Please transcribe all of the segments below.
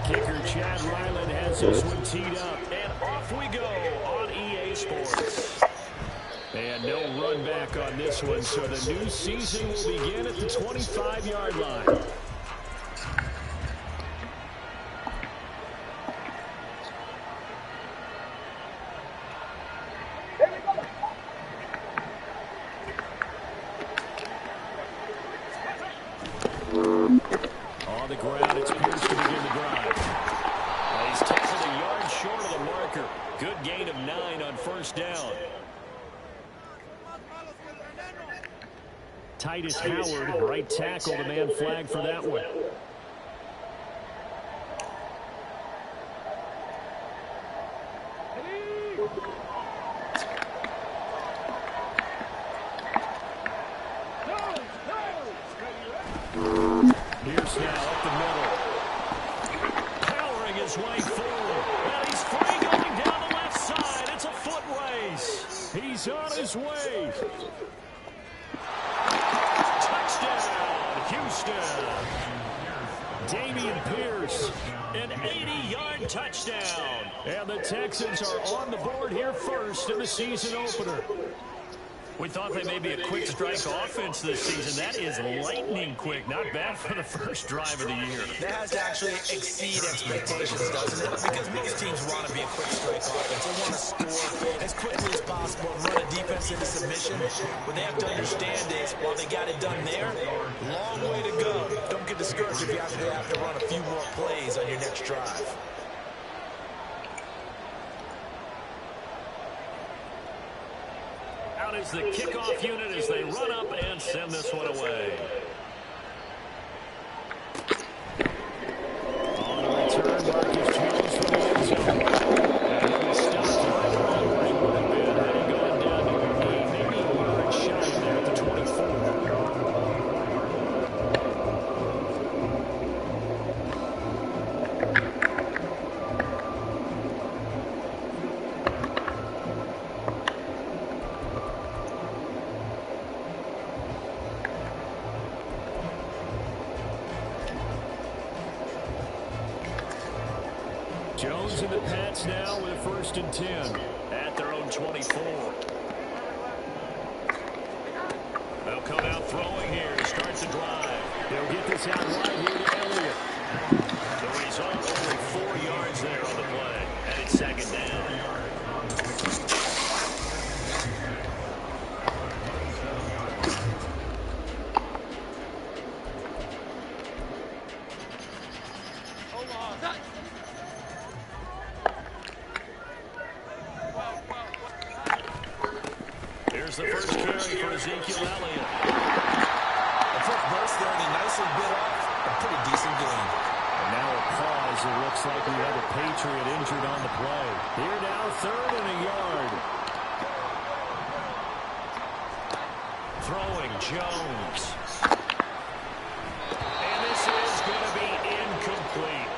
Kicker Chad Ryland has this one teed up. And off we go on EA Sports. And no run back on this one, so the new season will begin at the 25-yard line. On the ground, it's Pierce to begin the drive. He's tackled a yard short of the marker. Good gain of 9 on first down. Titus Howard, right tackle, the man flagged for that one. Pierce now up the middle. Powering his way forward. Well, he's free going down the left side. It's a foot race. He's on his way. Houston. Dameon Pierce, an 80-yard touchdown. And the Texans are on the board here first in the season opener. We thought they may be a quick strike offense this season. That is lightning quick. Not bad for the first drive of the year. That has to actually exceed expectations, doesn't it? Because most teams want to be a quick strike offense. They want to score as quickly as possible and run a defense into submission. What they have to understand is, while they got it done there, long way to go. Don't get discouraged if you have to run a few more plays on your next drive. Out is the kickoff unit as they run up and send this one away. On the return, Marcus Jones from the end zone. And he stopped right around where he would have been had he gone down to maybe a yard shy there at the 24. Jones and the Pats now with a 1st and 10 at their own 24. They'll come out throwing here to start the drive. They'll get this out right here to Elliott. The result, only 4 yards there on the play, and it's 2nd down. Here's the first carry for Ezekiel Elliott. A quick burst there, and he nicely bit off a pretty decent game. And now a pause. It looks like we have a Patriot injured on the play. Here now, 3rd and a yard. Throwing Jones. And this is going to be incomplete.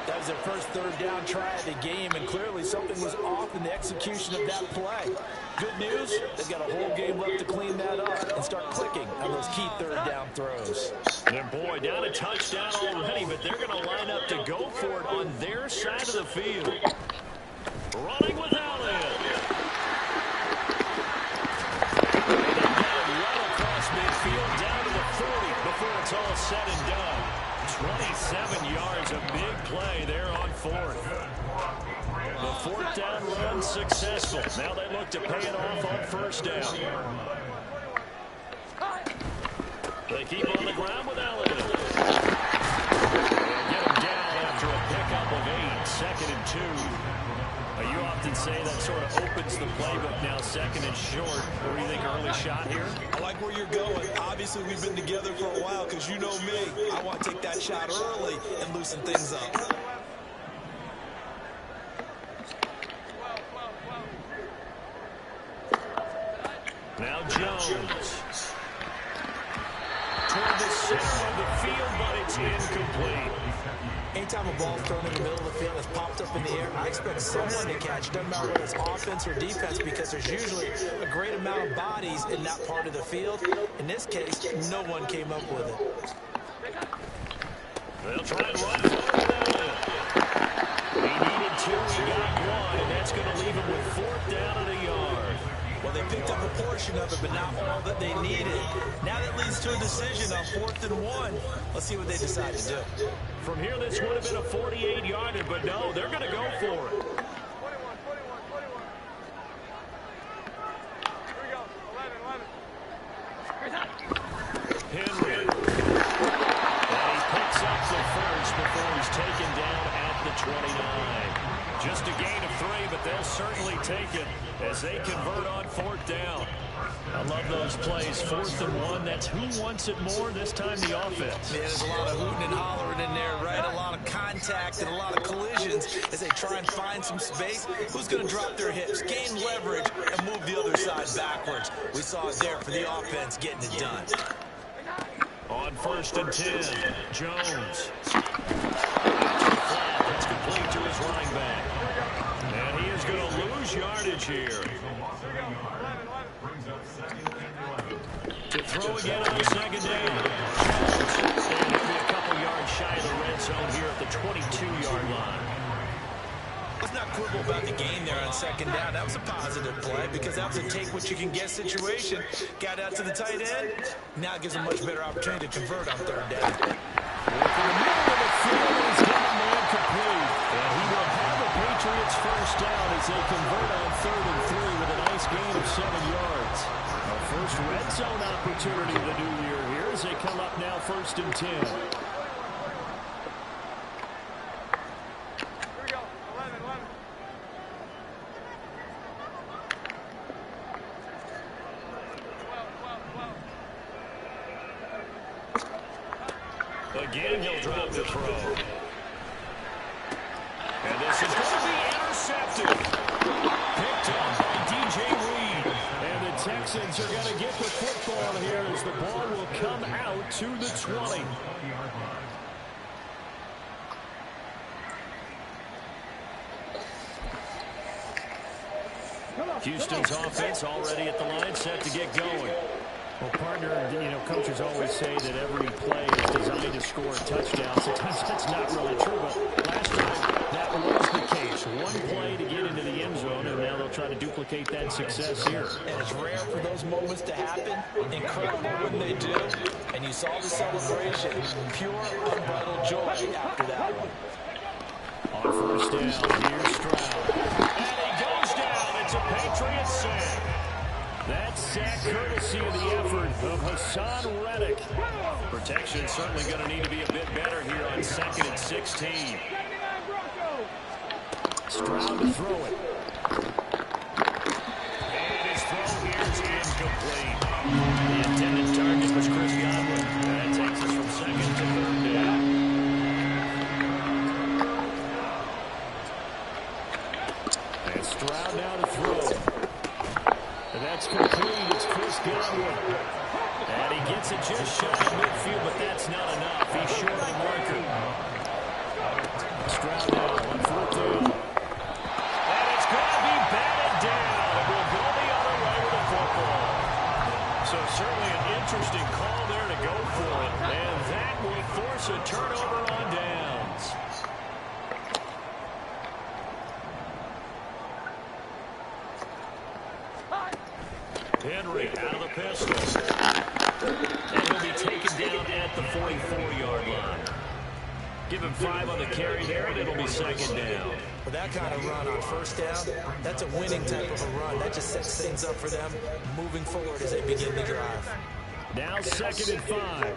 That was their first 3rd down try of the game, and clearly something was off in the execution of that play. Good news, they've got a whole game left to clean that up and start clicking on those key 3rd down throws. And boy, down a touchdown already, but they're going to line up to go for it on their side of the field. Running with Elliott. They got it right across midfield down to the 40 before it's all said and done. 27 yards, a big play there on 4th. The 4th down run successful. Now they look to pay it off on 1st down. They keep on the ground with Elliott. They'll get him down after a pickup of 8, 2nd and 2. You often say that sort of opens the playbook now, 2nd and short. What do you think, early shot here? I like where you're going. Obviously, we've been together for a while because you know me. I want to take that shot early and loosen things up. Now Jones. Toward the center of the field, but it's incomplete. Anytime a ball thrown in the middle of the field that's popped up in the air, I expect someone to catch. Doesn't matter whether it's offense or defense, because there's usually a great amount of bodies in that part of the field. In this case, no one came up with it. They'll try and run for it. He needed 2, he got 1, and that's going to leave him with 4th down and a yard. Well, they picked up a portion of it, but not all that they needed. Now that leads to a decision on 4th and 1. Let's see what they decide to do. From here, this would have been a 48-yarder, but no, they're going to go for it. Henry. And he picks up the first before he's taken down at the 29. Just a gain of 3, but they'll certainly take it as they convert on 4th down. I love those plays. 4th and 1, that's who wants it more, this time the offense. Yeah, there's a lot of hooting and hollering in there, right? A lot of contact and a lot of collisions as they try and find some space. Who's going to drop their hips, gain leverage, and move the other side backwards? We saw it there for the offense getting it done. On 1st and 10, Jones. That's complete to his running back. And he is going to lose yardage here. To throw again on 2nd down. Jones. And he'll be a couple yards shy of the red zone here at the 22-yard line. Let's not quibble about the gain there on 2nd down. That was a positive play because that was a take-what-you-can-get situation. Got out to the tight end. Now it gives a much better opportunity to convert on 3rd down. Working the middle of the field, he's got a man complete. And he will have the Patriots 1st down as they convert on 3rd and 3 with a nice gain of 7 yards. Our first red zone opportunity of the new year here as they come up now 1st and 10. Again, he'll drop the throw. And this is going to be intercepted. Picked up by DJ Reed. And the Texans are going to get the football here as the ball will come out to the 20. Houston's offense already at the line, set to get going. Well, partner, coaches always say that every play is designed to score a touchdown. Sometimes that's not really true, but last time that was the case. One play to get into the end zone, and now they'll try to duplicate that success here. And it's rare for those moments to happen. Incredible when they do. And you saw the celebration. Pure, unbridled joy after that one. On 1st down, here's Stroud. And he goes down. It's a Patriots sack. That sack courtesy of the effort of Hassan Reddick. Protection certainly going to need to be a bit better here on 2nd and 16. Stroud to throw it. And his throw here is incomplete. The intended target was Chris Godwin. That takes us from 2nd to 3rd down. And Stroud now to throw. And that's complete. It's Chris Godwin. And he gets it just shy of midfield, but that's not enough. He's short of the marker. Stroud now on 4th down. And it's going to be batted down. It will go the other way with the football. So certainly an interesting call there to go for it. And that will force a turnover on downs. Henry out of the pistol. And he'll be taken down at the 44-yard line. Give him 5 on the carry there, and it'll be 2nd down. With that kind of run on 1st down, that's a winning type of a run. That just sets things up for them moving forward as they begin the drive. Now 2nd and 5.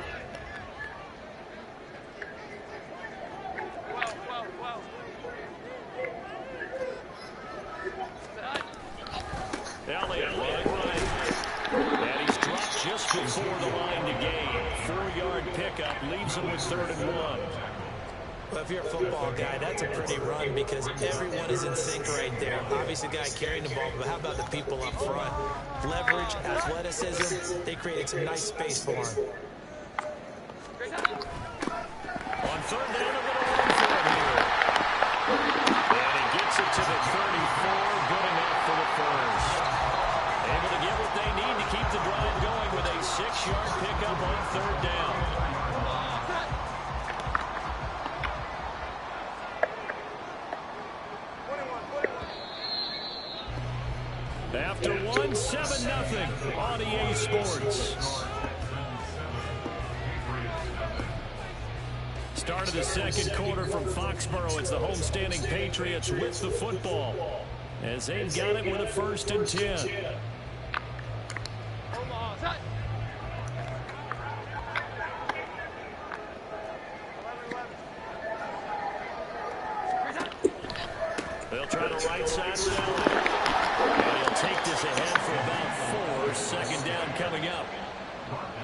Elliott running right. And he's dropped just before the line to gain. 4-yard pickup leaves him with 3rd and 1. Well, if you're a football guy, that's a pretty run because everyone is in sync right there. Obviously, the guy carrying the ball, but how about the people up front? Leverage, athleticism, they created some nice space for him. On 3rd down, a little run for him here. And he gets it to the 34. Good enough for the first. Able to get what they need to keep the drive going with a 6-yard pickup on 3rd down. after one, 7-0 on EA Sports. Start of the second quarter from Foxborough. It's the homestanding Patriots with the football, as they've got it with a 1st and 10. They'll try the right side with Elliott. And he'll take this ahead for about 4. Second down coming up.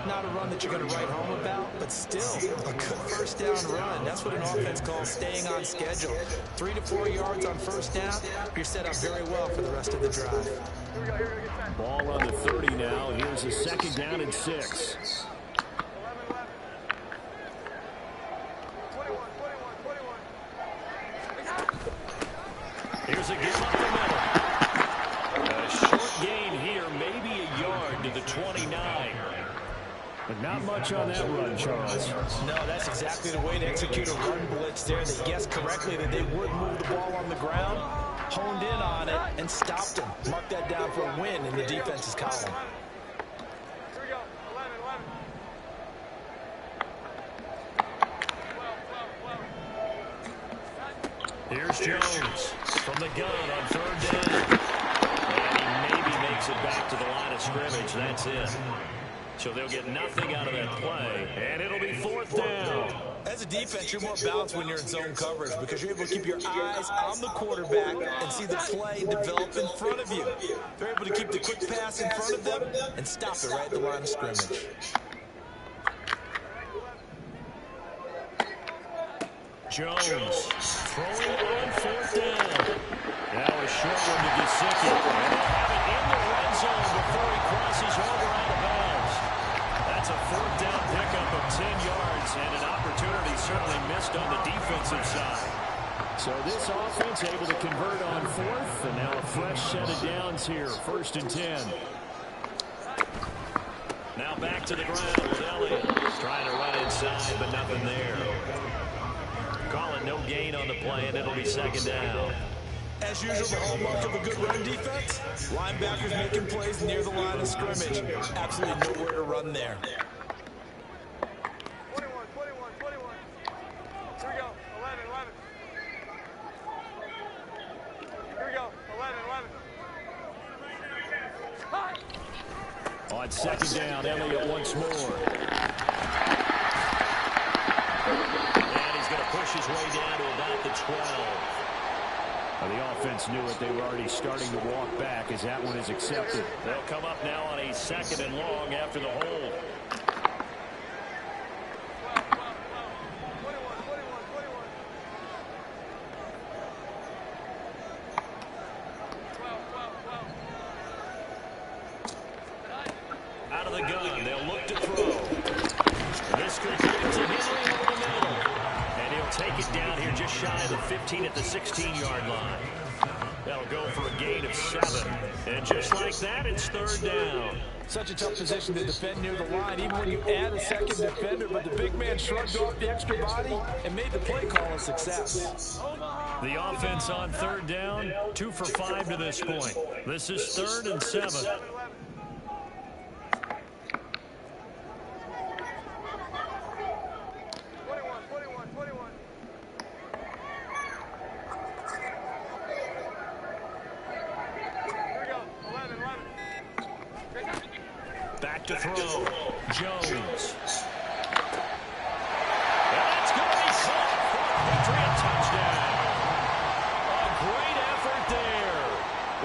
Not a run that you're going to write home about, but still a good first down run. That's what an offense calls staying on schedule. 3 to 4 yards on first down, you're set up very well for the rest of the drive. Ball on the 30 now. Here's a second down and 6. Here's a give up the middle. A short gain here, maybe a yard to the 29. But not much on that run, Charles. No, that's exactly the way to execute a run blitz there. They guessed correctly that they would move the ball on the ground, honed in on it, and stopped him. Mark that down for a win in the defense's column. Here we go, 11. Here's Jones from the gun on 3rd down. And he maybe makes it back to the line of scrimmage. That's it. So they'll get nothing out of that play, and it'll be 4th down. As a defense, you're more balanced when you're in zone coverage because you're able to keep your eyes on the quarterback and see the play develop in front of you. They're able to keep the quick pass in front of them and stop it right at the line of scrimmage. Jones throwing on 4th down. Now a short one to Gesicki. And they'll have it in the red zone before he crosses over out of bounds. That's a 4th down pickup of 10 yards and an opportunity certainly missed on the defensive side. So this offense able to convert on 4th, and now a fresh set of downs here, 1st and 10. Now back to the ground with Elliott. Trying to run inside, but nothing there. Calling no gain on the play, and it'll be 2nd down. As usual, the hallmark of a good run defense, linebackers making plays near the line of scrimmage. Absolutely nowhere to run there. 21. Here we go, 11. Here we go, 11. On 2nd down, Elliott once more. And he's going to push his way down to about the 12. Well, the offense knew it. They were already starting to walk back as that one is accepted. They'll come up now on a 2nd and long after the hold. 12. Out of the gun, they'll look to throw. This could get it to Henry over the middle. And he'll take it down here just shy of the 15 at the 16-yard line. That'll go for a gain of 7. And just like that, it's 3rd down. Such a tough position to defend near the line, even when you add a second defender, but the big man shrugged off the extra body and made the play call a success. The offense on 3rd down, 2 for 5 to this point. This is 3rd and 7. 21. Here we go, 11. Back to throw. Jones. That's going to be caught for a Patriot touchdown. A great effort there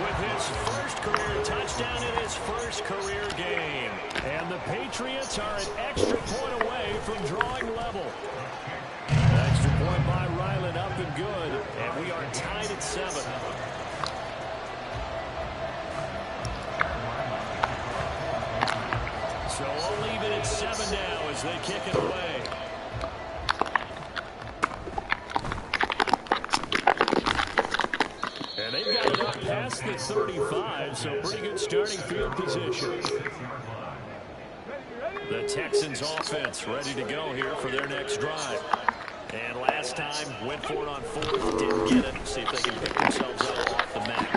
with his first career touchdown in his first career game. And the Patriots are an extra point away from drawing level. Extra point by Ryland up and good. And we are tied at 7. So I'll leave it at 7 now as they kick it away. And they've got it up past the 35, so pretty good starting field position. The Texans offense ready to go here for their next drive. And last time went for it on 4th, didn't get it. See if they can pick themselves up off the mat.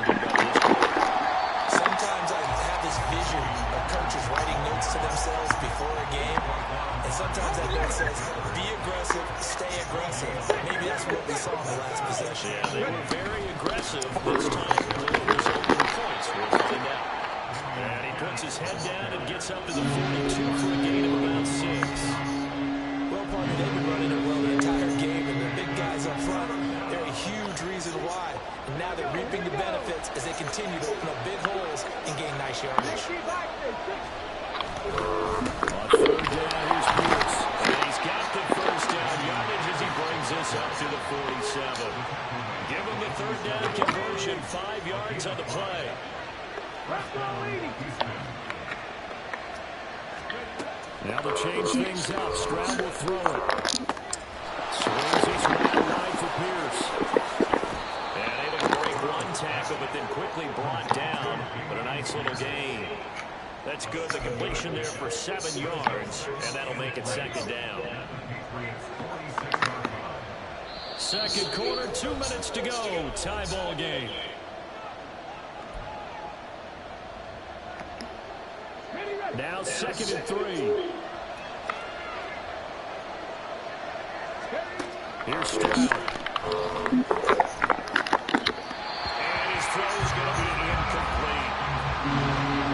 Sometimes aggressive. Maybe that's what we saw in the last possession. Yeah, they were very aggressive this time. Will it result in points? We'll find out. And he puts his head down and gets up to the 42 for a gain of about 6. Well, partner, they've been running it well the entire game, and the big guys up front, they're a huge reason why. And now they're reaping the benefits as they continue to open up big holes and gain nice yardage. On third down, here's Pierce. And he's got the first down yardage as he brings this up to the 47. Give him the third down conversion, 5 yards on the play. Now to change things up, Stroud will throw it. Swings this one wide for Pierce. And able to break one tackle, but then quickly brought down. But a nice little gain. That's good. The completion there for 7 yards, and that'll make it second down. Second quarter, 2 minutes to go. Tie ball game. Now 2nd and 3. Here's Stroud. And his throw's going to be incomplete.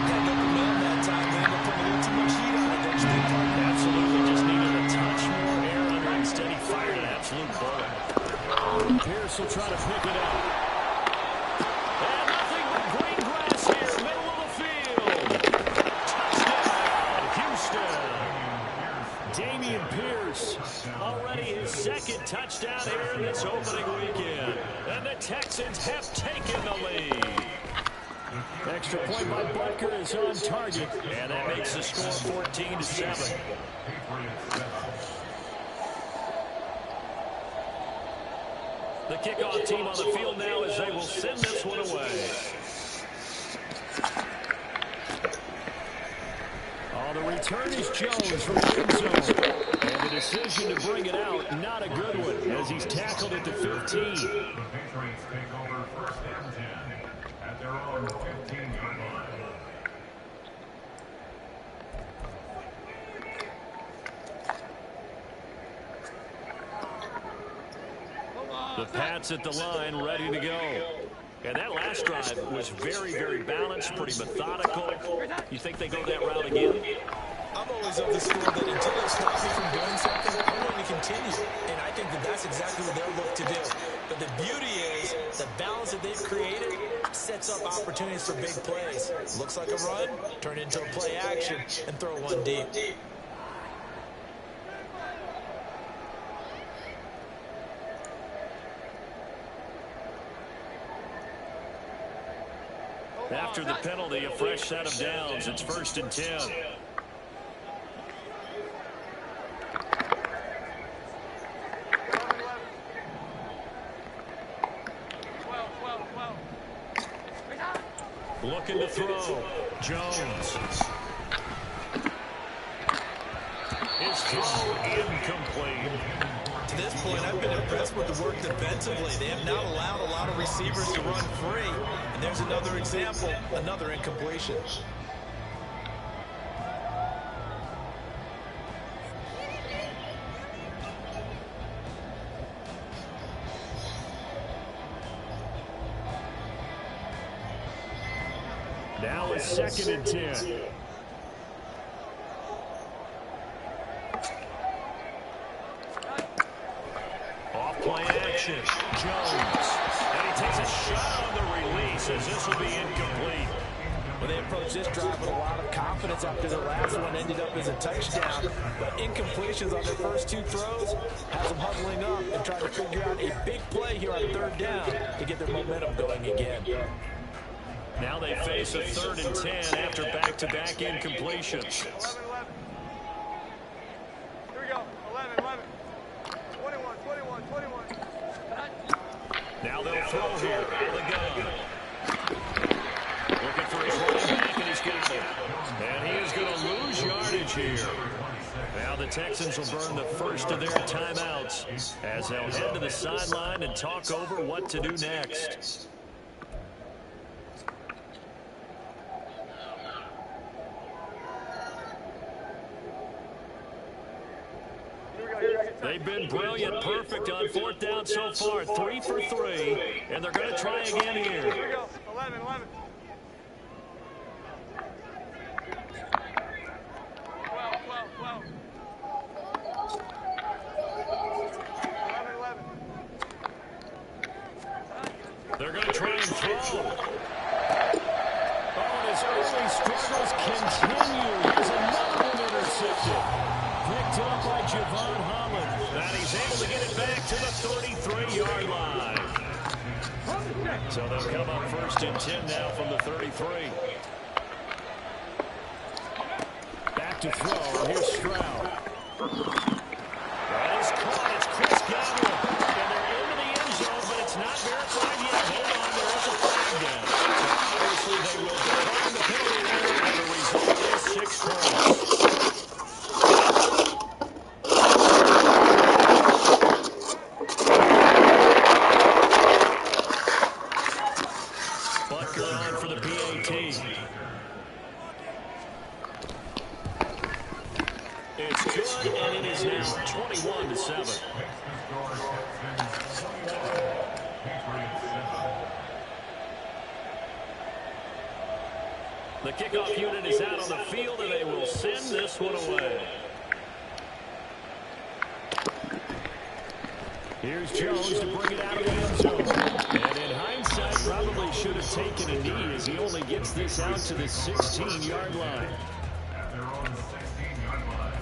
Got up the middle that time, man. They're putting a little too much heat on it, don't you think, partner? Absolutely. Just needed a touch more air under it. Instead, he fired an absolute bullet. Pierce will try to pick it up. And nothing but green grass here, middle of the field. Touchdown, Houston. Dameon Pierce, already his 2nd touchdown here in this opening weekend. And the Texans have taken the lead. Extra point by Butker is on target. And that makes the score 14-7. The kickoff team on the field now as they will send this one away. Oh, the return is Jones from the end zone. And the decision to bring it out, not a good one, as he's tackled at the 15. The Patriots take over 1st and 10 at their own 15-yard line. The Pats at the line, ready to go. And that last drive was very, very balanced, pretty methodical. You think they go that route again? I'm always of the school that until they stop me from doing something, I'm going to continue. And I think that that's exactly what they'll look to do. But the beauty is the balance that they've created sets up opportunities for big plays. Looks like a run, turn into a play action, and throw one deep. After the penalty, a fresh set of downs. It's 1st and 10. 12. Looking to throw. Jones. His throw incomplete. To this point, I've been impressed with the work defensively. They have not allowed a lot of receivers to run free. And there's another example, another incompletion. Now it's 2nd and 10. Off-play action. Jones. And he takes a shot on the release as this will be incomplete. Well, they approached this drive with a lot of confidence after the last one ended up as a touchdown. But incompletions on their first 2 throws has them huddling up and trying to figure out a big play here on 3rd down to get their momentum going again. Now they face a 3rd and 10 after back-to-back incompletions. 11. Here we go. 11. 21. Now they'll throw here out of the gun. Looking for his running back, and he's got it. And he is going to lose yardage here. Now the Texans will burn the first of their timeouts as they'll head to the sideline and talk over what to do next. They've been brilliant, perfect on fourth down so far. 3 for 3, and they're going to try again here. Here we go. 11, 11. 12, 12, 12. 11, 11. They're going to try and throw. Oh, and his early struggles continue. Here's another one intercepted. Picked up by Javon Holland. And he's able to get it back to the 33-yard line. So they'll come up 1st and 10 now from the 33. Back to throw. Here's Stroud. That is caught. It's Chris Godwin. And they're into the end zone, but it's not verified yet. Hold on, there is a flag down. So obviously they will decline the penalty there, and the result is 6 points. Butker on for the PAT. It's good, and it is now 21-7. The kickoff unit is out on the field, and they will send this one away. Here's Jones to bring it out of the end zone. And in hindsight, probably should have taken a knee as he only gets this out to the 16-yard line. At their own 16-yard line.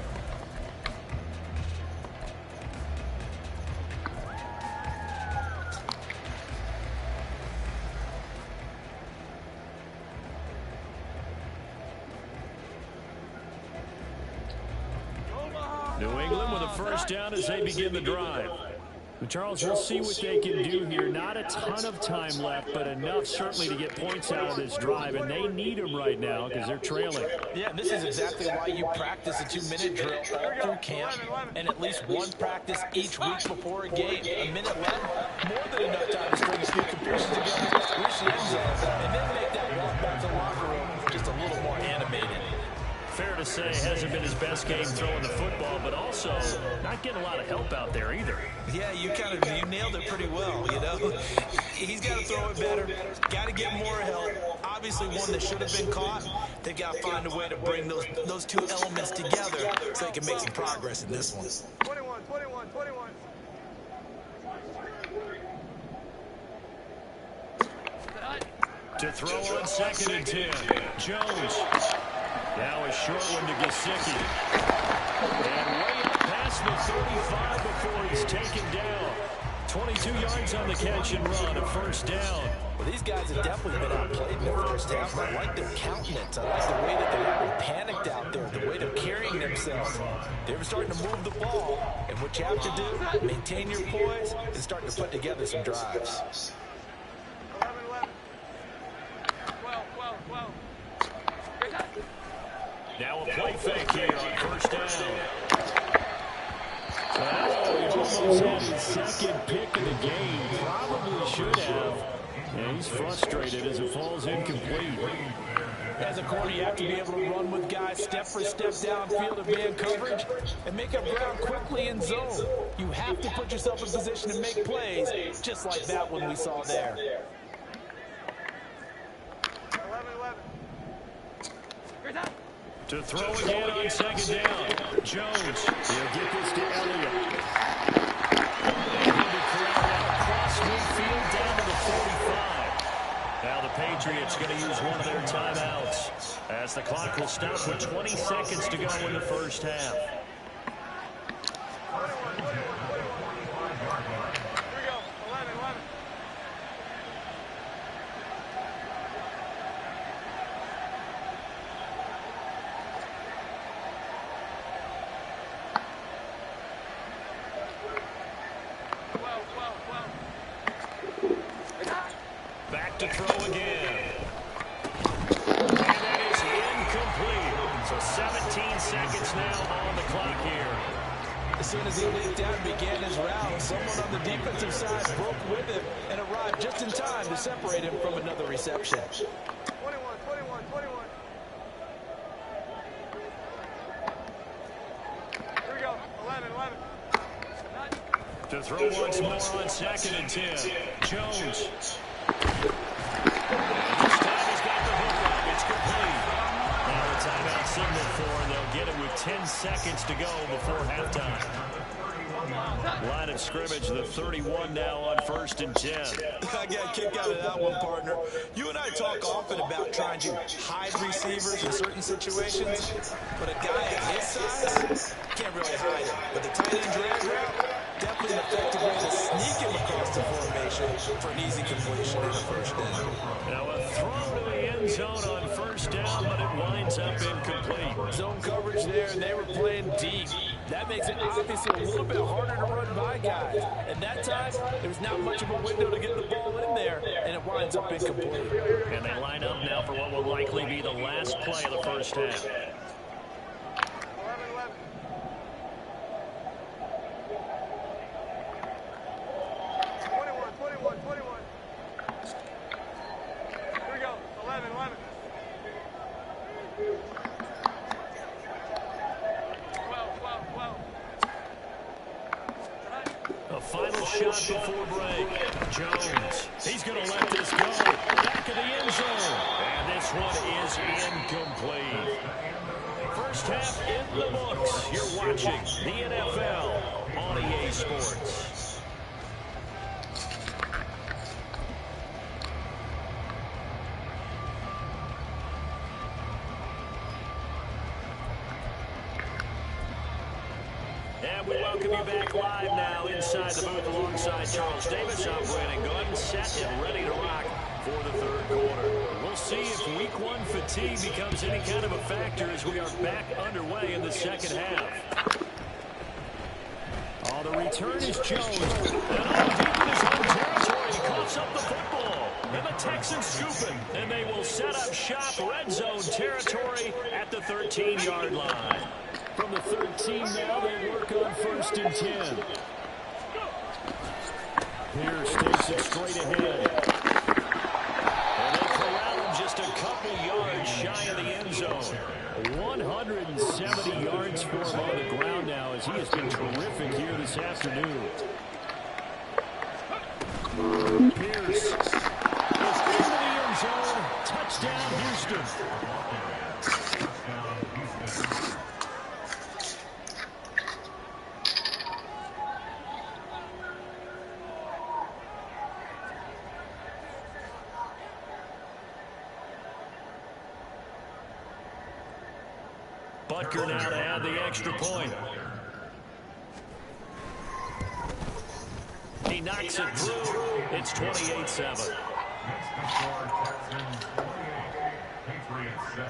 New England with a first down as they begin the drive. Charles, we'll see what they can do here. Not a ton of time left, but enough certainly to get points out of this drive, and they need them right now because they're trailing. Yeah, and this is exactly why you practice a 2-minute drill all through camp and at least one practice each week before a game. A minute left, more than enough time to string a few completions together, reach the end zone, and then make that walk back to the locker room just a little more animated. Fair to say, hasn't been his best game throwing the football, but also not getting a lot of help out there either. Yeah, you nailed it pretty well, you know. He's got to throw it better, got to get more help. Obviously one that should have been caught. They've got to find a way to bring those two elements together so they can make some progress in this one. 21, 21, 21. To throw on 2nd and 10. Jones. Now a short one to Gesicki. And way up past the 35 before he's taken down. 22 yards on the catch and run, a first down. Well, these guys have definitely been outplayed in the first half. I like their countenance. I like the way that they're not panicked out there, the way they're carrying themselves. They're starting to move the ball. And what you have to do, maintain your poise and start to put together some drives. 11, 11. 12, 12, 12. Now a play fake here on first down. Oh, he almost had his second pick of the game. Probably should have. And he's frustrated as it falls incomplete. As a corner, you have to be able to run with guys step for step downfield of man coverage and make up ground quickly in zone. You have to put yourself in position to make plays, just like that one we saw there. 11, 11. To throw again on 2nd down. Jones. He'll get this to Elliott. And he'll be corralled across midfield down to the 45. Now the Patriots going to use one of their timeouts as the clock will stop with 20 seconds to go in the first half. 21, 21, 21. Here we go. 11, 11. Back to throw again. And that is incomplete. So 17 seconds now on the clock here. As soon as he leaped out and began his route, someone on the defensive side broke with him and arrived just in time to separate him from another reception. 21, 21, 21. Here we go. 11, 11. To throw once more on 2nd and 10. Jones. This time he's got the hook up. It's complete. Now the timeout signal for, and they'll get it with 10 seconds to go before halftime. Line of scrimmage, the 31 now on 1st and 10. I got a kick out of that one, partner. You and I talk often about trying to hide receivers in certain situations, but a guy at his size can't really hide him. But the tight end drag route, definitely an effective way to sneak him across the formation for an easy completion and a first down. Now a throw to the end zone on 1st down, but it winds up incomplete. Zone coverage there, and they were playing deep. That makes it obviously a little bit harder to run by guys. At that time, there was not much of a window to get the ball in there, and it winds up incomplete. And they line up now for what will likely be the last play of the first half. 11. Here we go. 11. A final shot before break. Jones. He's going to let this go. Back of the end zone. And this one is incomplete. First half in the books. You're watching the NFL on EA Sports. And we welcome you back live now inside the booth alongside Charles Davis. I'm Brandon Gordon, set and ready to rock for the 3rd quarter. We'll see if week 1 fatigue becomes any kind of a factor as we are back underway in the 2nd half. Oh, the return is Jones. And all deep in his own territory, he coughs up the football. And the Texans scoop it. And they will set up shop red zone territory at the 13-yard line. From the 13 now, they work on 1st and 10. Pierce takes it straight ahead. And they corral him just a couple yards shy of the end zone. 170 yards for him on the ground now as he has been terrific here this afternoon. Pierce is into the end zone. Touchdown, Houston. Butker now to add the extra point. He knocks it through. It's 28-7. Patriots 7.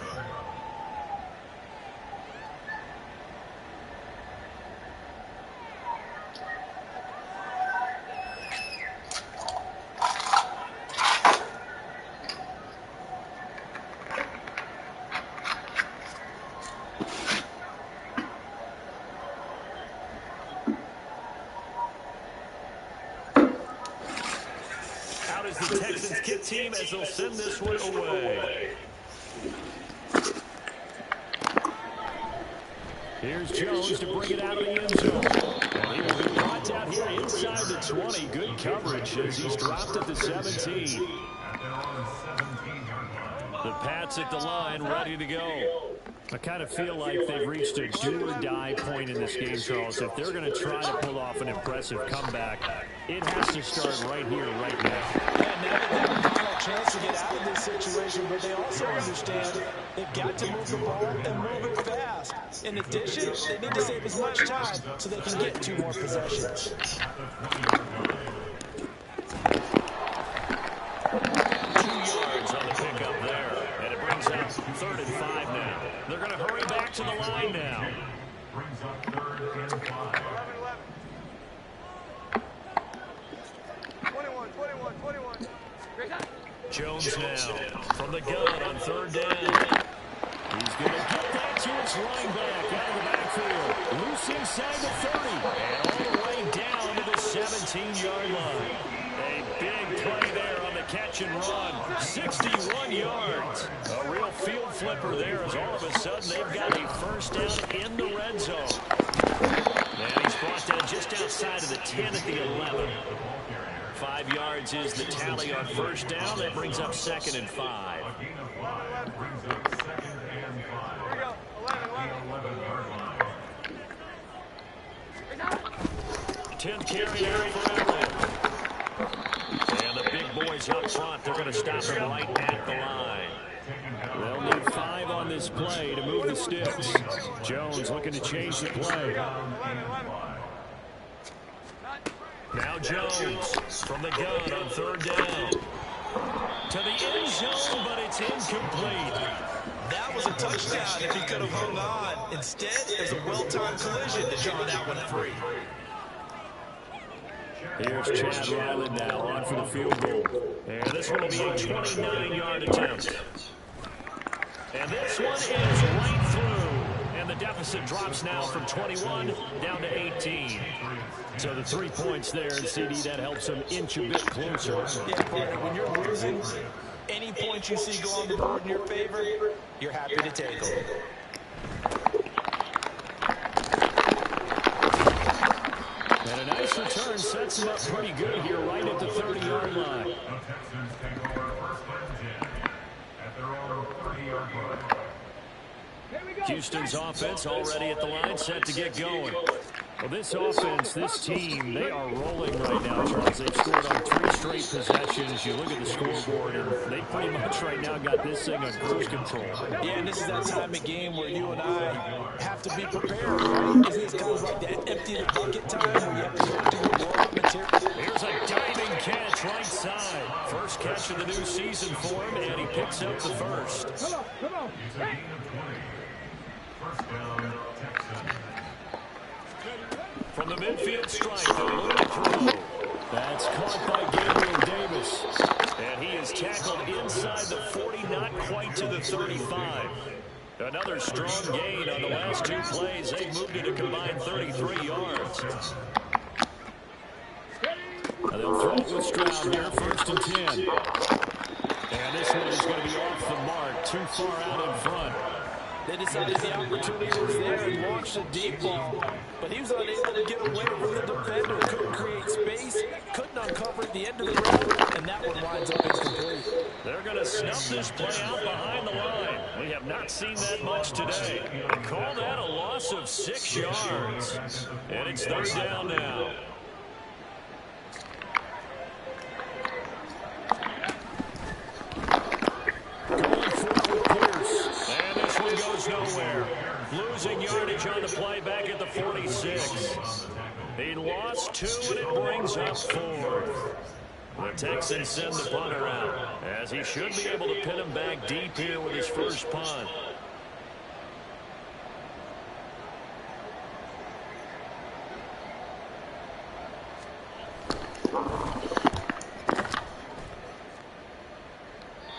The Texans kick team as they'll send this one away. Here's Jones to bring it out of the end zone. And he will be brought down here inside the 20. Good coverage as he's dropped at the 17. The Pats at the line, ready to go. I kind of feel like they've reached a do-or-die point in this game, Charles. If they're going to try to pull off an impressive comeback, it has to start right here, right now. Yeah, now they have a final chance to get out of this situation, but they also understand they've got to move the ball and move it fast. In addition, they need to save as much time so they can get 2 more possessions. 2 yards on the pickup there, and it brings up 3rd and 5 now. They're going to hurry back to the line now. Brings up 3rd and 5. 21. Jones now from the gun on 3rd down. He's going to get that to his running back out of the backfield. Loose inside the 30 and all the way down to the 17-yard line. A big play there on the catch and run. 61 yards. A real field flipper there as all of a sudden they've got a first down in the red zone. And he's brought down just outside of the 10 at the 11. 5 yards is the tally on first down. That brings up 2nd and 5. 10th carry there for Allen. And the big boys up front, they're going to stop him right at the line. They'll need 5 on this play to move the sticks. Jones looking to change the play. Now Jones from the gun on 3rd down. To the end zone, but it's incomplete. That was a touchdown if he could have hung on. Instead, it was a well-timed collision to draw that one free. Here's Chad Ryland now on for the field goal. And this one will be a 29-yard attempt. And this one is right through. And the deficit drops now from 21 down to 18. So the 3 points there, and CD, that helps them inch a bit closer. Yeah, partner, when you're losing, any points you see go on the board in your favor, you're happy to take them. And a nice return sets him up pretty good here right at the 30-yard line. The Texans take over first and 10 at their own 30-yard line. Houston's offense already at the line, set to get going. Well, this offense, this team, they are rolling right now, Charles. They've scored on 3 straight possessions. You look at the scoreboard, and they pretty much right now got this thing on cruise control. Yeah, and this is that time of game where you and I have to be prepared, right? Isn't this kind of like that empty the bucket time where you have to go to the warm-up material? Here's a diving catch right side. First catch of the new season for him, and he picks up the first. It's a gain of 20. First down, Texans. From the midfield stripe, they'll look to throw. That's caught by Gabriel Davis. And he is tackled inside the 40, not quite to the 35. Another strong gain on the last 2 plays. They moved it a combined 33 yards. Now they'll throw it with Stroud here, 1st and 10. And this one is going to be off the mark, too far out in front. They decided the opportunity was there and launched a deep ball. But he was unable to get away from the defender. Couldn't create space, couldn't uncover at the end of the route, and that one winds up incomplete. They're going to snuff this play out behind the line. We have not seen that much today. They call that a loss of 6 yards. And it's 3rd down now. Nowhere. Losing yardage on the play back at the 46. He lost 2, and it brings up 4th. The Texans send the punter out, as he should be able to pin him back deep here with his first punt.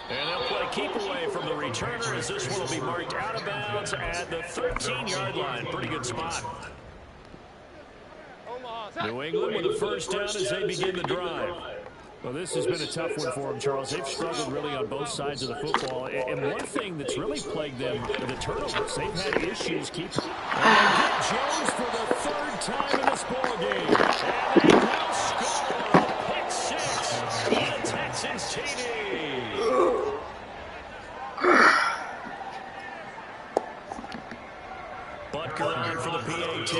And they'll play keep away from the returner, as this one will be marked out of bounds at the 13-yard line. Pretty good spot. New England with a first down as they begin the drive. Well, this has been a tough one for them, Charles. They've struggled really on both sides of the football. And one thing that's really plagued them, the turnovers. They've had issues keeping. And they get Jones for the 3rd time in this ballgame. And they now score a pick 6 for the Texans TD. Butker on for the PAT.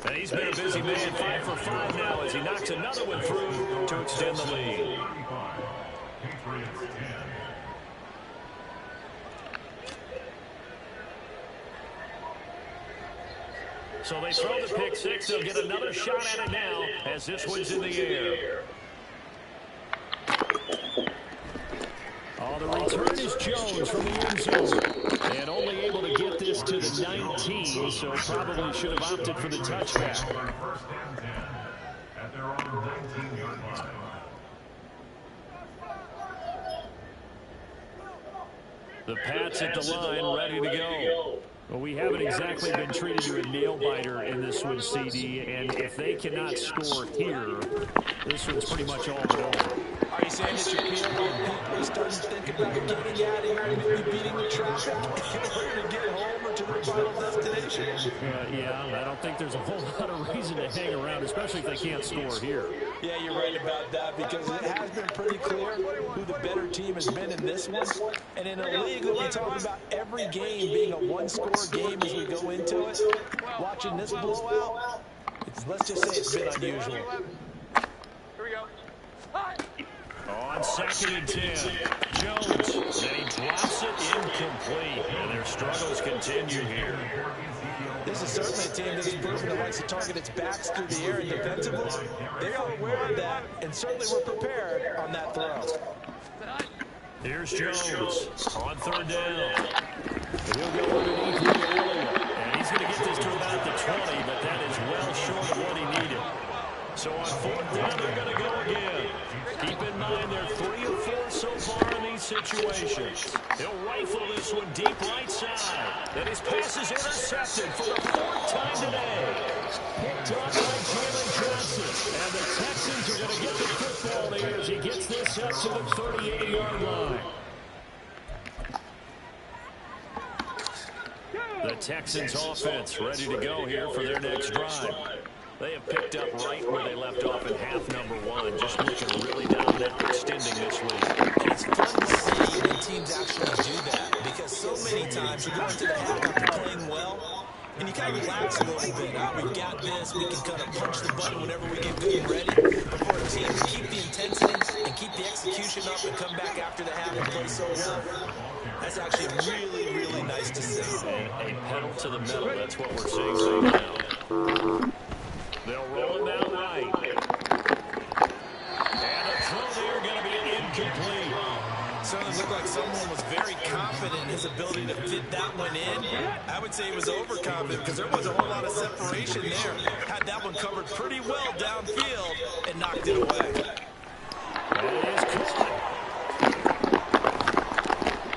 And he's been a busy man, 5 for 5 now as he knocks another one through to extend the lead. So they throw the pick 6. They'll get another shot at it now as this one's in the air. Oh, the return is Jones from the end zone. And only able to get this to the 19, so probably should have opted for the touchback. First and 10 at their own 19-yard line. The Pats at the line, ready to go. Well, we haven't exactly been treated to a nail-biter in this one, CD, and if they cannot score here, this one's pretty much all but over. Are you saying that you feel like people are starting to think about getting out of here and maybe beating the traffic in order to get home or to their final destination? Yeah, I don't think there's a whole lot of reason to hang around, especially if they can't score here. Yeah, you're right about that because it has been pretty clear who the better team has been in this one. And in a league where we talk about every game being a one-score game as we go into it, watching this blowout, let's just say it's been unusual. Here we go. On 2nd and 10, Jones, and he drops it incomplete, and their struggles continue here. This is certainly a team that has proven that likes to target its backs through the air and defensively. They are aware of that and certainly were prepared on that throw. Here's Jones on 3rd down. He'll go underneath the area, and he's going to get this to about the 20, but that is well short of what he needed. So on 4th down, they're going to go again. Keep in mind they're 3 of 4 so far in these situations. He'll rifle this one deep right side. And his pass is intercepted for the 4th time today. Picked off by Jalen Johnson. And the Texans are going to get the football there as he gets this up to the 38-yard line. The Texans offense ready to go here for their next drive. They have picked up right where they left off in half number 1, just looking really dominant, extending this lead. And it's fun to see when teams actually do that because so many times you go into the half after playing well and you kind of relax a little bit. We've got this. We can kind of punch the button whenever we get good and ready. But for a team to keep the intensity and keep the execution up and come back after the half and play so well, that's actually really, really nice to see. A pedal to the metal, that's what we're seeing right now. They'll roll him out right. And the throw there going to be incomplete. Certainly looked like someone was very confident in his ability to fit that one in. I would say he was overconfident because there was a whole lot of separation there. Had that one covered pretty well downfield and knocked it away. It is caught.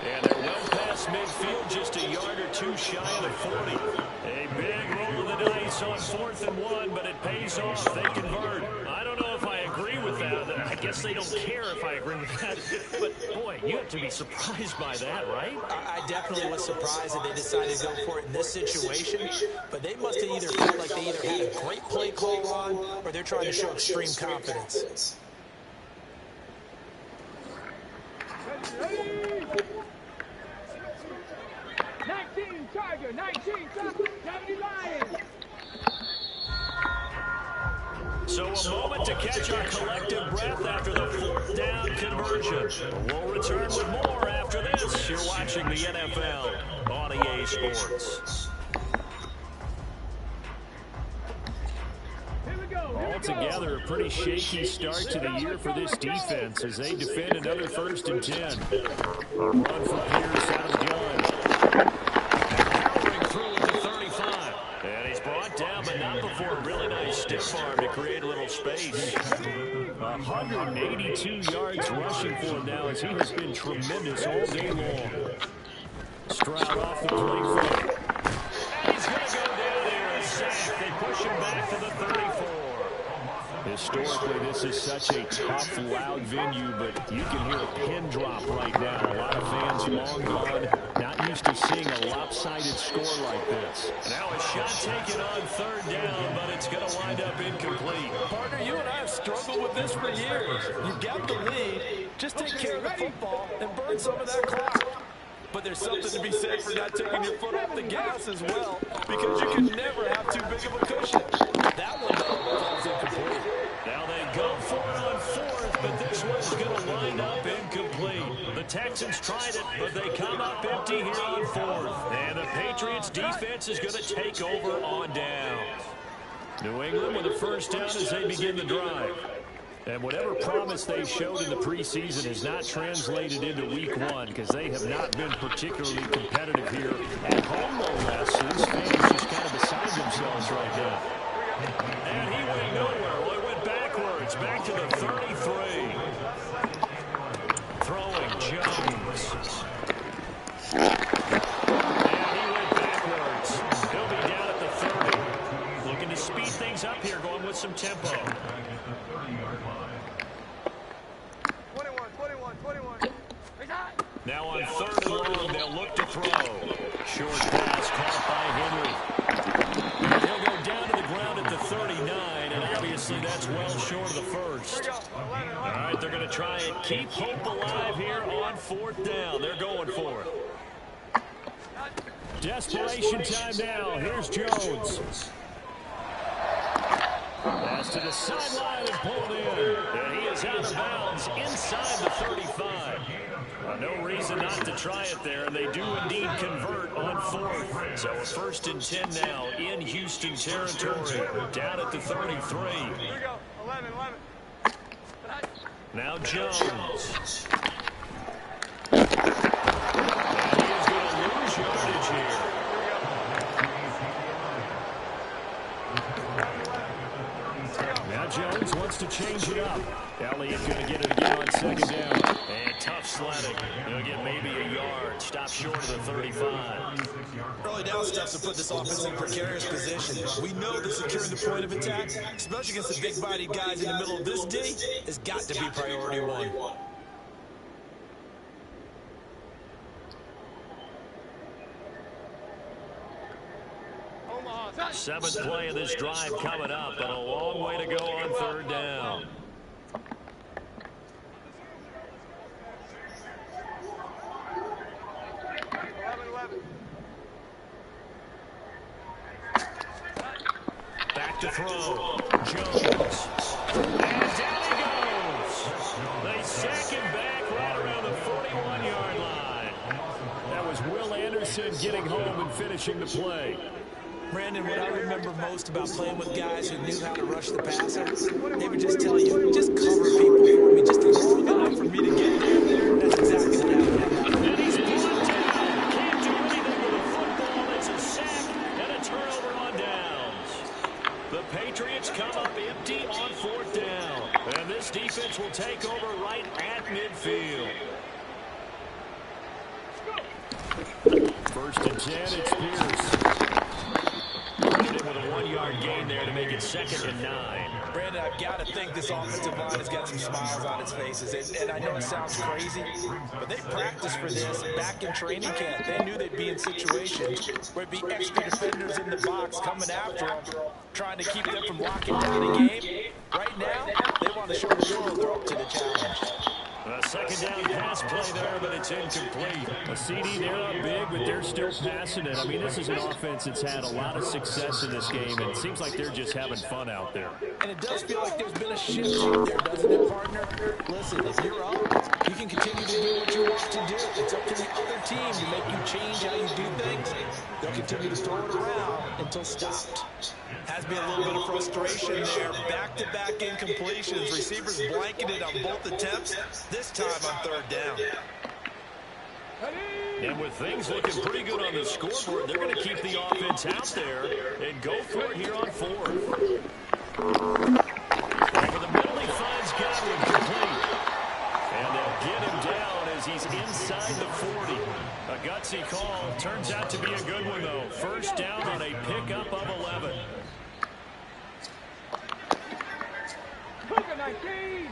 And they're well past midfield, just a yard or two shy of the 40. A big roll of the dice on 4th and 1, but it pays off. They convert. I don't know if I agree with that. I guess they don't care if I agree with that. But, boy, you have to be surprised by that, right? I definitely was surprised that they decided to go for it in this situation. But they must have either felt like they either had a great play call on or they're trying to show extreme confidence. Charger, 19, 70 Lions. So a moment to catch our collective breath after the 4th down conversion. We'll return with more after this. You're watching the NFL on EA Sports. Altogether, a pretty shaky start to the year for this defense as they defend another 1st and 10. A run for Pierce out of the gun. Down, but not before a really nice stiff arm to create a little space. 182 yards rushing for him now as he has been tremendous all day long. Stroud off the play fake. And he's going to go down there and sack. They push him back to the 34. Historically, this is such a tough, loud venue, but you can hear a pin drop right now. A lot of fans long gone, not used to seeing a lopsided score like this. Now a shot taken on 3rd down, but it's going to wind up incomplete. Partner, you and I have struggled with this for years. You've got the lead. Just take care of the football and burn some of that clock. But there's something to be said for not taking your foot off the gas as well, because you can never have too big of a cushion. That one, though, falls incomplete. Now they go for it on 4th, but this one's going to wind up incomplete. The Texans tried it, but they come up empty here on 4th. And the Patriots defense is going to take over on downs. New England with a 1st down as they begin the drive. And whatever promise they showed in the preseason has not translated into week 1 because they have not been particularly competitive here at home, no less. So these fans just kind of beside themselves right now. And he went nowhere. Well, he went backwards, back to the 33. Throwing Jones. And he went backwards. with some tempo. 21. Now on 3rd and long, they'll look to throw. Short pass caught by Henry. He'll go down to the ground at the 39, and obviously that's well short of the first. All right, they're going to try and keep hope alive here on 4th down. They're going for it. Desperation time now. Here's Jones. Pass to the sideline and pulled in. And he is out of bounds inside the 35. No reason not to try it there. They do indeed convert on 4th. So a 1st and 10 now in Houston territory. Down at the 33. Here we go. 11. Now Jones. And he is going to lose yardage here. Now Jones wants to change it up. Elliott going to get it again on 2nd down. And tough sledding. He'll get maybe a yard. Stop short of the 35. Early down steps to put this offense in precarious position. We know that securing the point of attack, especially against the big-bodied guys in the middle of this D, has got to be priority 1. 7th play of this drive coming up, but a long way to go on 3rd down. Back to throw. Jones. And down he goes. They sack him back right around the 41-yard line. That was Will Anderson getting home and finishing the play. Brandon, what I remember most about playing with guys who knew how to rush the passer, they would just tell you, just cover people for me, just long enough for me to get there. That's exactly what happened. And he's brought down. Can't do anything with a football. It's a sack and a turnover on downs. The Patriots come up empty on 4th down. And this defense will take over right at midfield. 1st and 10, it's Pierce. With a 1-yard gain there to make it 2nd and 9. Brandon, I've got to think this offensive line has got some smiles on its faces. And I know it sounds crazy, but they practiced for this back in training camp. They knew they'd be in situations where it'd be extra defenders in the box coming after them, trying to keep them from locking down the game. Right now, they want to show the world they're up to the challenge. A 2nd down pass play there, but it's incomplete. A CD, they're up big, but they're still passing it. I mean, this is an offense that's had a lot of success in this game, and it seems like they're just having fun out there. And it does feel like there's been a shift out there, doesn't it, partner? Listen, if you're up, you can continue to do what you want to do. It's up to the other team to make you change how you do things. They'll continue to throw it around until stopped. Has been a little bit of frustration there. Back-to-back incompletions. Receivers blanketed on both attempts, this time on 3rd down. And with things looking pretty good on the scoreboard, they're going to keep the offense out there and go for it here on 4th. Over the middle, he finds Godwin complete. And they'll get him down as he's inside the 40. A gutsy call. Turns out to be a good one, though. 1st down on a pickup of 11. 19.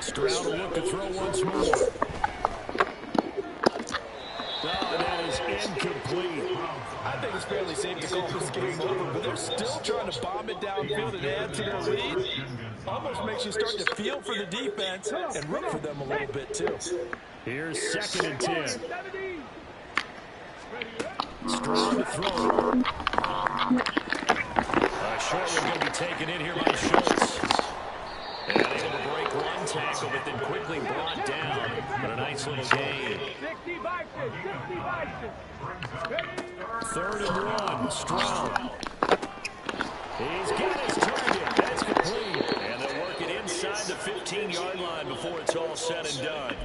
Stroud will look to throw once more. Oh, that is incomplete. I think it's fairly safe to call this game over, but they're still trying to bomb it downfield and add to their lead. Almost makes you start to feel for the defense and root for them a little bit, too. Here's 2nd and 10. Stroud to throw. Short one going to be taken in here by Schultz. And able to break one tackle, but then quickly brought down. But a nice little gain. 3rd and 1, Stroud. He's got his target. That's complete. And they'll work it inside the 15-yard line before it's all said and done.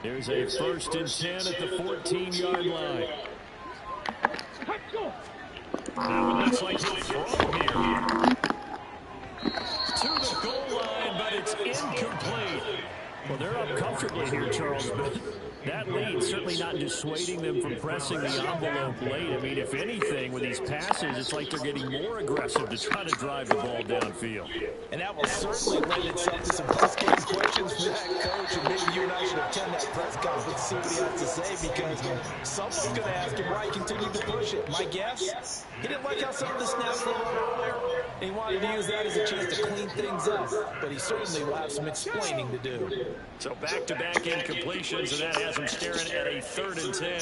Here's a 1st and 10 at the 14-yard line. Now it looks like he'll throw here. To the goal line, but it's incomplete. Well, they're up comfortably here, Charles, but that lead certainly not dissuading them from pressing the envelope late. I mean, if anything, with these passes, it's like they're getting more aggressive to try to drive the ball downfield. And that will certainly lend itself to some post-game questions for that coach, and maybe you and I should attend that press conference and see what he has to say, because someone's going to ask him why he continued to push it. My guess, he didn't like how some of the snaps were earlier, and he wanted to use that as a chance to clean things up, but he certainly will have some explaining to do. So back-to-back incompletions, and that has him staring at a 3rd and 10.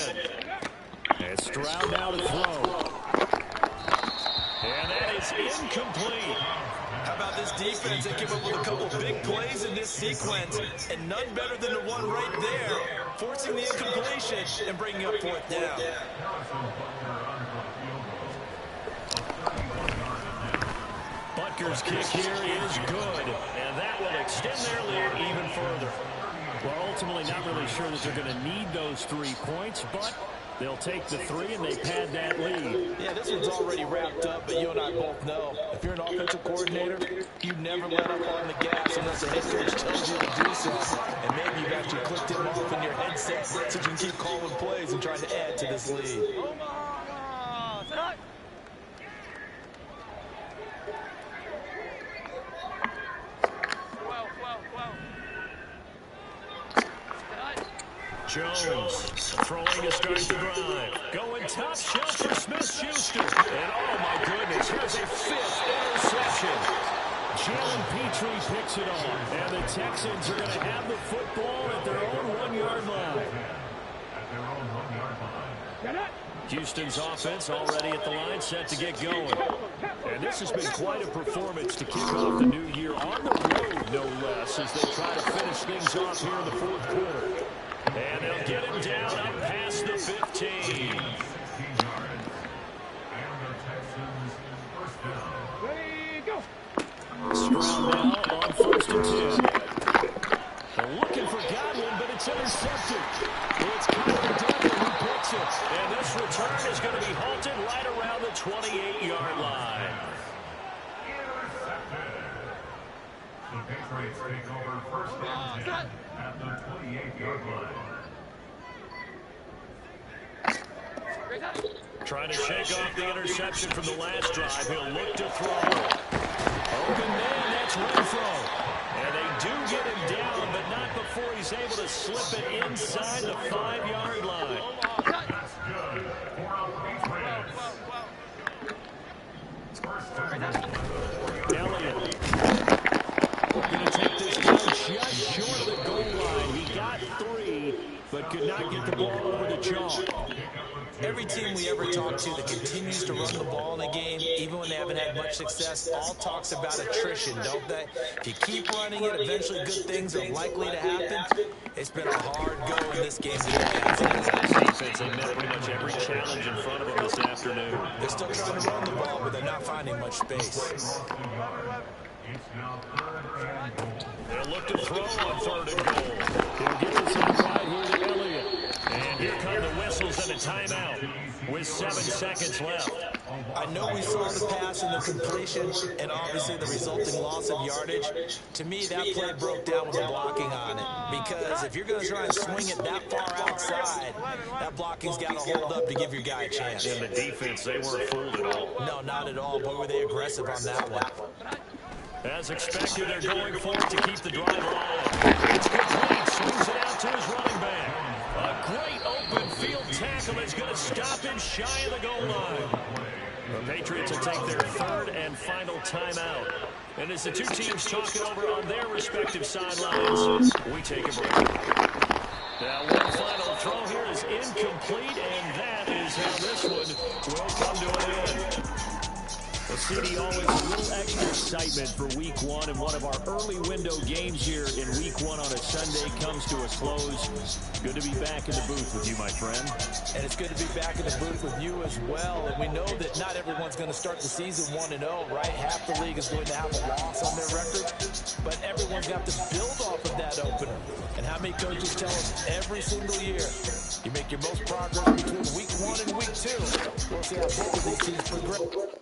And Stroud now to throw. And that is incomplete. How about this defense? They came up with a couple big plays in this sequence, and none better than the one right there, forcing the incompletion and bringing up 4th down. Butker's kick here is good, and that will extend their lead even further. Well, ultimately not really sure that they're going to need those 3 points, but they'll take the 3 and they pad that lead. Yeah, this one's already wrapped up, but you and I both know if you're an offensive coordinator, you never let up on the gas unless the head coach tells you to do so. And maybe you've actually clicked him off in your headset so you can keep calling plays and trying to add to this lead. Jones throwing to start the drive. Going top shelf for Smith-Schuster. And oh my goodness, here's a 5th interception. Jalen Petrie picks it off. And the Texans are going to have the football at their own 1-yard line. Houston's offense already at the line, set to get going. And this has been quite a performance to kick off the new year on the road, no less, as they try to finish things off here in the 4th quarter. And they'll get him down up past the 15. Stroud now on 1st and 10. They're looking for Godwin, but it's intercepted. It's Kyler Duggan who picks it. And this return is going to be halted right around the 28-yard line. The Patriots take over 1st and 10 at the 28-yard line. Trying to shake off the interception from the last drive. He'll look to throw. Open man, that's Renfro. And they do get him down, but not before he's able to slip it inside the 5-yard line. That's good for our Patriots. Elliott. Going to take this down just short of the goal line. He got 3, but could not get the ball over the chalk. Every team we ever talk to that continues to run the ball in a game, even when they haven't had much success, all talks about attrition, don't they? If you keep running it, eventually good things are likely to happen. It's been a hard go in this game today. Defense, they met pretty much every challenge in front of them this afternoon. They're still trying to run the ball, but they're not finding much space. It's now 3rd and goal. They'll look to throw on 3rd and goal. He'll get this inside here to Elliott. And here come the whistles and a timeout with 7 seconds left. I know we saw the pass and the completion and obviously the resulting loss of yardage. To me, that play broke down with the blocking on it. Because if you're going to try and swing it that far outside, that blocking's got to hold up to give your guy a chance. And the defense, they weren't fooled at all. No, not at all. Boy, were they aggressive on that one. As expected, they're going for it to keep the drive alive. It's complete. Swings it out to his running back. A great open field tackle that's going to stop him shy of the goal line. The Patriots will take their 3rd and final timeout. And as the two teams talk it over on their respective sidelines, we take a break. Now, one final throw here is incomplete, and that is how this one will come to an end. Well, CD, always a little extra excitement for Week 1, and one of our early window games here in Week 1 on a Sunday comes to a close. Good to be back in the booth with you, my friend. And it's good to be back in the booth with you as well. And we know that not everyone's going to start the season 1-0, right? Half the league is going to have a loss on their record, but everyone's got to build off of that opener. And how many coaches tell us every single year, you make your most progress between Week 1 and Week 2. We'll see how both of these teams progress.